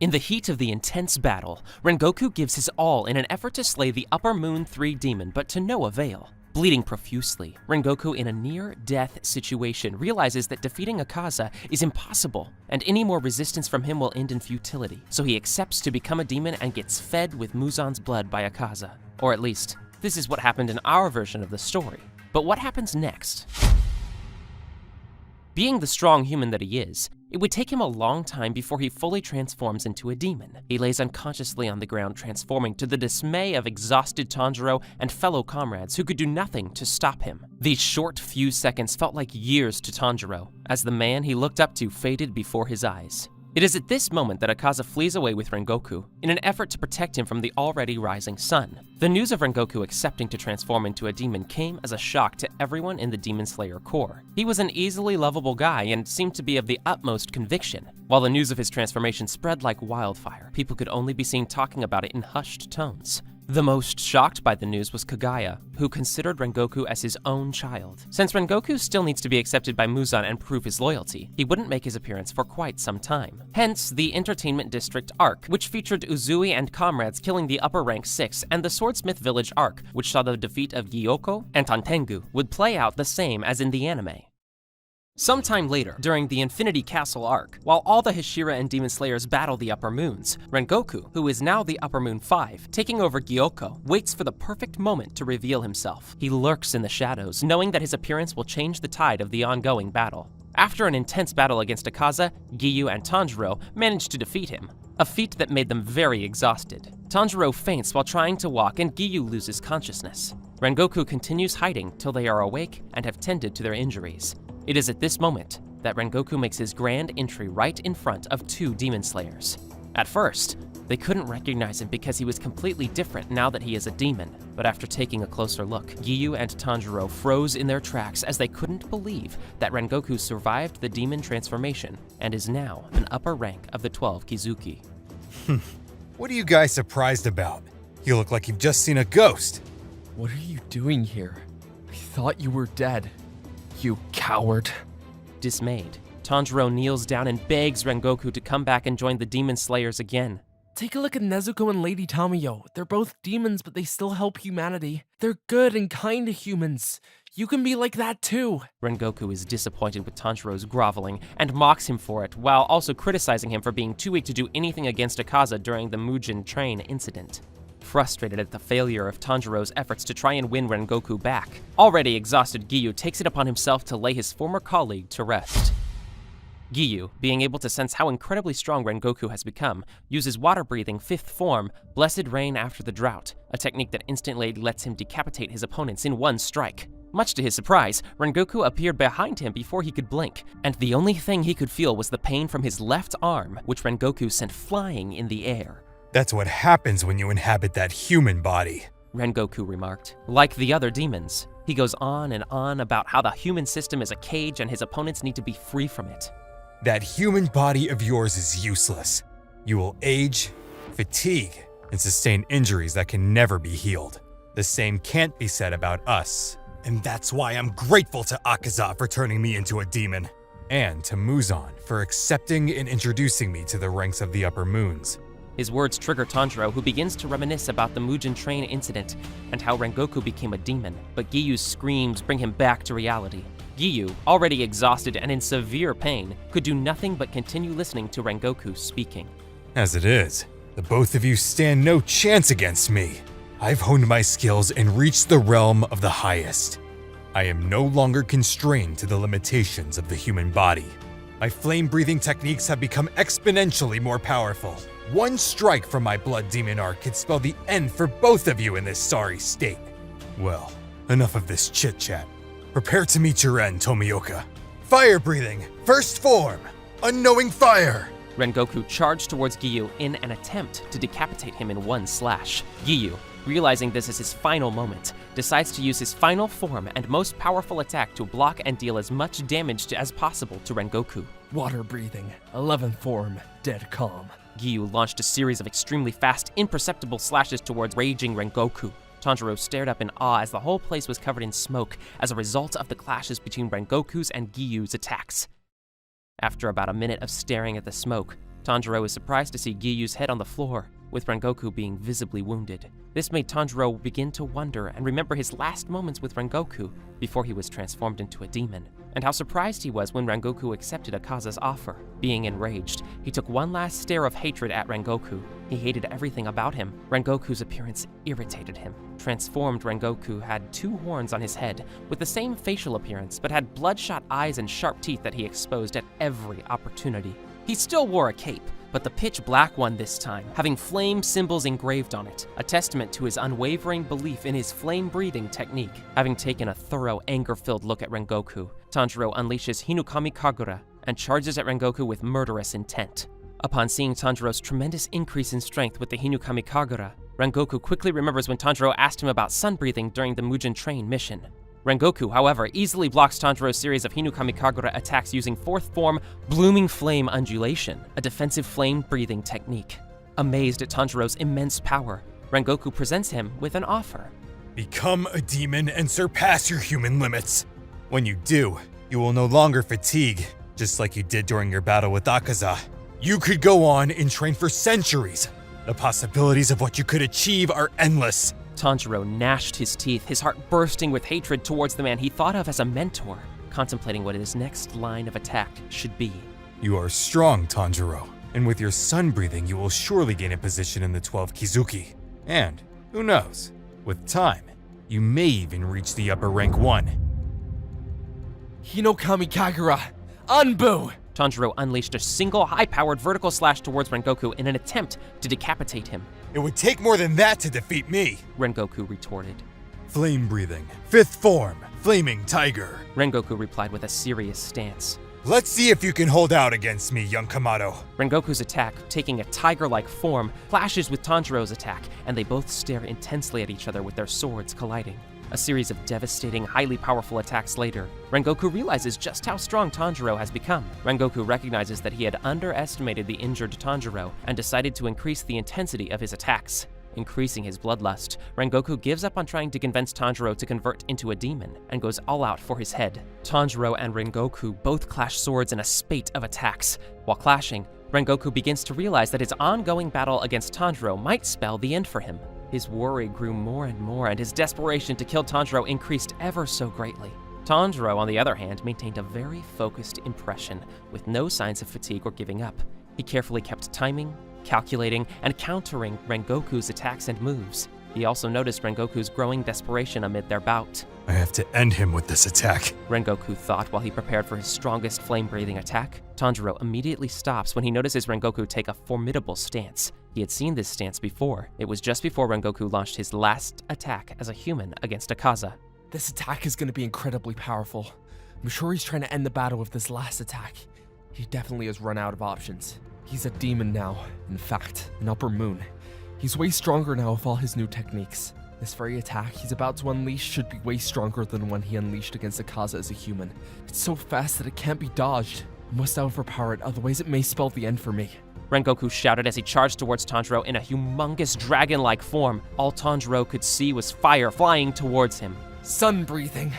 In the heat of the intense battle, Rengoku gives his all in an effort to slay the Upper Moon 3 demon, but to no avail. Bleeding profusely, Rengoku, in a near-death situation, realizes that defeating Akaza is impossible, and any more resistance from him will end in futility, so he accepts to become a demon and gets fed with Muzan's blood by Akaza. Or at least, this is what happened in our version of the story. But what happens next? Being the strong human that he is, it would take him a long time before he fully transforms into a demon. He lays unconsciously on the ground, transforming to the dismay of exhausted Tanjiro and fellow comrades who could do nothing to stop him. These short few seconds felt like years to Tanjiro, as the man he looked up to faded before his eyes. It is at this moment that Akaza flees away with Rengoku, in an effort to protect him from the already rising sun. The news of Rengoku accepting to transform into a demon came as a shock to everyone in the Demon Slayer Corps. He was an easily lovable guy and seemed to be of the utmost conviction. While the news of his transformation spread like wildfire, people could only be seen talking about it in hushed tones. The most shocked by the news was Kagaya, who considered Rengoku as his own child. Since Rengoku still needs to be accepted by Muzan and prove his loyalty, he wouldn't make his appearance for quite some time. Hence, the Entertainment District arc, which featured Uzui and comrades killing the Upper Rank 6, and the Swordsmith Village arc, which saw the defeat of Gyoko and Tantengu, would play out the same as in the anime. Sometime later, during the Infinity Castle arc, while all the Hashira and Demon Slayers battle the Upper Moons, Rengoku, who is now the Upper Moon 5, taking over Gyoko, waits for the perfect moment to reveal himself. He lurks in the shadows, knowing that his appearance will change the tide of the ongoing battle. After an intense battle against Akaza, Giyu and Tanjiro managed to defeat him, a feat that made them very exhausted. Tanjiro faints while trying to walk and Giyu loses consciousness. Rengoku continues hiding till they are awake and have tended to their injuries. It is at this moment that Rengoku makes his grand entry right in front of 2 Demon Slayers. At first, they couldn't recognize him because he was completely different now that he is a demon, but after taking a closer look, Giyu and Tanjiro froze in their tracks as they couldn't believe that Rengoku survived the demon transformation and is now an upper rank of the 12 Kizuki. What are you guys surprised about? You look like you've just seen a ghost. What are you doing here? I thought you were dead. You coward. Dismayed, Tanjiro kneels down and begs Rengoku to come back and join the Demon Slayers again. Take a look at Nezuko and Lady Tamayo. They're both demons, but they still help humanity. They're good and kind to humans. You can be like that too. Rengoku is disappointed with Tanjiro's groveling and mocks him for it, while also criticizing him for being too weak to do anything against Akaza during the Mujin train incident. Frustrated at the failure of Tanjiro's efforts to try and win Rengoku back, already exhausted Giyu takes it upon himself to lay his former colleague to rest. Giyu, being able to sense how incredibly strong Rengoku has become, uses water-breathing 5th form, Blessed Rain After the Drought, a technique that instantly lets him decapitate his opponents in one strike. Much to his surprise, Rengoku appeared behind him before he could blink, and the only thing he could feel was the pain from his left arm, which Rengoku sent flying in the air. That's what happens when you inhabit that human body, Rengoku remarked. Like the other demons, he goes on and on about how the human system is a cage and his opponents need to be free from it. That human body of yours is useless. You will age, fatigue, and sustain injuries that can never be healed. The same can't be said about us. And that's why I'm grateful to Akaza for turning me into a demon, and to Muzan for accepting and introducing me to the ranks of the Upper Moons. His words trigger Tanjiro, who begins to reminisce about the Mujin train incident and how Rengoku became a demon, but Giyu's screams bring him back to reality. Giyu, already exhausted and in severe pain, could do nothing but continue listening to Rengoku speaking. As it is, the both of you stand no chance against me. I've honed my skills and reached the realm of the highest. I am no longer constrained to the limitations of the human body. My flame-breathing techniques have become exponentially more powerful. One strike from my blood demon arc could spell the end for both of you in this sorry state. Well, enough of this chit-chat. Prepare to meet your end, Tomioka. Fire-breathing, 1st form, unknowing fire! Rengoku charged towards Giyu in an attempt to decapitate him in one slash. Giyu, realizing this is his final moment, decides to use his final form and most powerful attack to block and deal as much damage as possible to Rengoku. Water breathing, 11th form, dead calm. Giyu launched a series of extremely fast, imperceptible slashes towards raging Rengoku. Tanjiro stared up in awe as the whole place was covered in smoke as a result of the clashes between Rengoku's and Giyu's attacks. After about a minute of staring at the smoke, Tanjiro is surprised to see Giyu's head on the floor, with Rengoku being visibly wounded. This made Tanjiro begin to wonder and remember his last moments with Rengoku before he was transformed into a demon, and how surprised he was when Rengoku accepted Akaza's offer. Being enraged, he took one last stare of hatred at Rengoku. He hated everything about him. Rengoku's appearance irritated him. Transformed Rengoku had 2 horns on his head, with the same facial appearance, but had bloodshot eyes and sharp teeth that he exposed at every opportunity. He still wore a cape, but the pitch black one this time, having flame symbols engraved on it, a testament to his unwavering belief in his flame-breathing technique. Having taken a thorough, anger-filled look at Rengoku, Tanjiro unleashes Hinukami Kagura and charges at Rengoku with murderous intent. Upon seeing Tanjiro's tremendous increase in strength with the Hinukami Kagura, Rengoku quickly remembers when Tanjiro asked him about sun-breathing during the Mugen Train mission. Rengoku, however, easily blocks Tanjiro's series of Hinukami Kagura attacks using 4th form Blooming Flame Undulation, a defensive flame-breathing technique. Amazed at Tanjiro's immense power, Rengoku presents him with an offer. Become a demon and surpass your human limits. When you do, you will no longer fatigue, just like you did during your battle with Akaza. You could go on and train for centuries. The possibilities of what you could achieve are endless. Tanjiro gnashed his teeth, his heart bursting with hatred towards the man he thought of as a mentor, contemplating what his next line of attack should be. You are strong, Tanjiro, and with your sun breathing, you will surely gain a position in the 12 Kizuki. And, who knows, with time, you may even reach the upper rank 1. Hinokami Kagura! Anbu! Tanjiro unleashed a single high-powered vertical slash towards Rengoku in an attempt to decapitate him. It would take more than that to defeat me, Rengoku retorted. Flame breathing, 5th form, Flaming Tiger. Rengoku replied with a serious stance. Let's see if you can hold out against me, young Kamado. Rengoku's attack, taking a tiger-like form, clashes with Tanjiro's attack, and they both stare intensely at each other with their swords colliding. A series of devastating, highly powerful attacks later, Rengoku realizes just how strong Tanjiro has become. Rengoku recognizes that he had underestimated the injured Tanjiro and decided to increase the intensity of his attacks. Increasing his bloodlust, Rengoku gives up on trying to convince Tanjiro to convert into a demon and goes all out for his head. Tanjiro and Rengoku both clash swords in a spate of attacks. While clashing, Rengoku begins to realize that his ongoing battle against Tanjiro might spell the end for him. His worry grew more and more, and his desperation to kill Tanjiro increased ever so greatly. Tanjiro, on the other hand, maintained a very focused impression, with no signs of fatigue or giving up. He carefully kept timing, calculating, and countering Rengoku's attacks and moves. He also noticed Rengoku's growing desperation amid their bout. I have to end him with this attack, Rengoku thought while he prepared for his strongest flame-breathing attack. Tanjiro immediately stops when he notices Rengoku take a formidable stance. He had seen this stance before. It was just before Rengoku launched his last attack as a human against Akaza. This attack is going to be incredibly powerful. I'm sure he's trying to end the battle with this last attack. He definitely has run out of options. He's a demon now, in fact, an upper moon. He's way stronger now with all his new techniques. This very attack he's about to unleash should be way stronger than the one he unleashed against Akaza as a human. It's so fast that it can't be dodged. I must overpower it, otherwise it may spell the end for me. Rengoku shouted as he charged towards Tanjiro in a humongous dragon-like form. All Tanjiro could see was fire flying towards him. Sun breathing.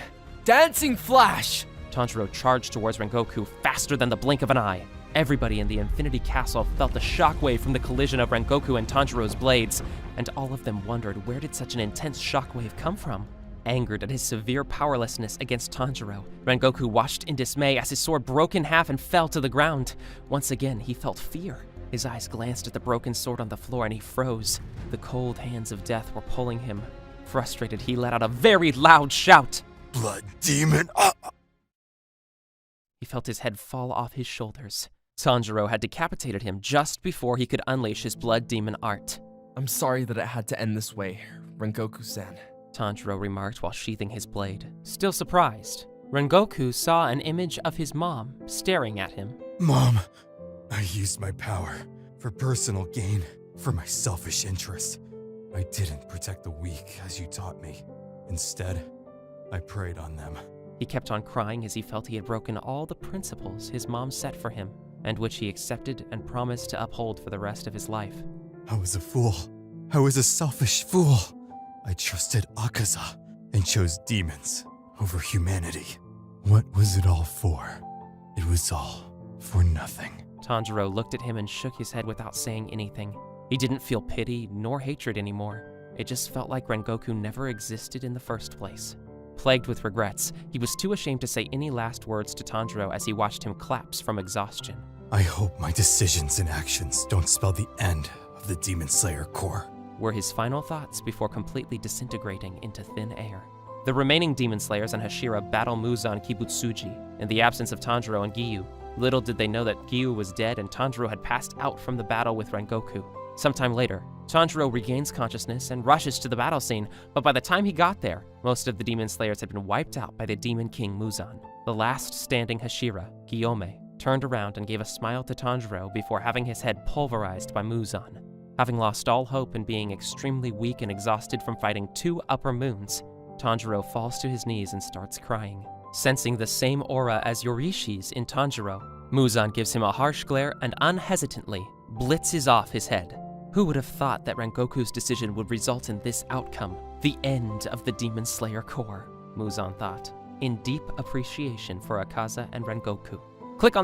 Dancing flash! Tanjiro charged towards Rengoku faster than the blink of an eye. Everybody in the Infinity Castle felt the shockwave from the collision of Rengoku and Tanjiro's blades, and all of them wondered where did such an intense shockwave come from. Angered at his severe powerlessness against Tanjiro, Rengoku watched in dismay as his sword broke in half and fell to the ground. Once again, he felt fear. His eyes glanced at the broken sword on the floor and he froze. The cold hands of death were pulling him. Frustrated, he let out a very loud shout. Blood demon! He felt his head fall off his shoulders. Tanjiro had decapitated him just before he could unleash his blood demon art. I'm sorry that it had to end this way, Rengoku-san, Tanjiro remarked while sheathing his blade. Still surprised, Rengoku saw an image of his mom staring at him. Mom, I used my power for personal gain, for my selfish interest. I didn't protect the weak as you taught me. Instead, I preyed on them. He kept on crying as he felt he had broken all the principles his mom set for him, and which he accepted and promised to uphold for the rest of his life. I was a fool. I was a selfish fool. I trusted Akaza and chose demons over humanity. What was it all for? It was all for nothing. Tanjiro looked at him and shook his head without saying anything. He didn't feel pity nor hatred anymore. It just felt like Rengoku never existed in the first place. Plagued with regrets, he was too ashamed to say any last words to Tanjiro as he watched him collapse from exhaustion. I hope my decisions and actions don't spell the end of the Demon Slayer Corps, were his final thoughts before completely disintegrating into thin air. The remaining Demon Slayers and Hashira battle Muzan Kibutsuji in the absence of Tanjiro and Giyu. Little did they know that Giyu was dead and Tanjiro had passed out from the battle with Rengoku. Sometime later, Tanjiro regains consciousness and rushes to the battle scene, but by the time he got there, most of the Demon Slayers had been wiped out by the Demon King Muzan. The last standing Hashira, Gyome, turned around and gave a smile to Tanjiro before having his head pulverized by Muzan. Having lost all hope and being extremely weak and exhausted from fighting 2 upper moons, Tanjiro falls to his knees and starts crying. Sensing the same aura as Yorishi's in Tanjiro, Muzan gives him a harsh glare and unhesitantly blitzes off his head. Who would have thought that Rengoku's decision would result in this outcome? The end of the Demon Slayer Corps, Muzan thought, in deep appreciation for Akaza and Rengoku. Click on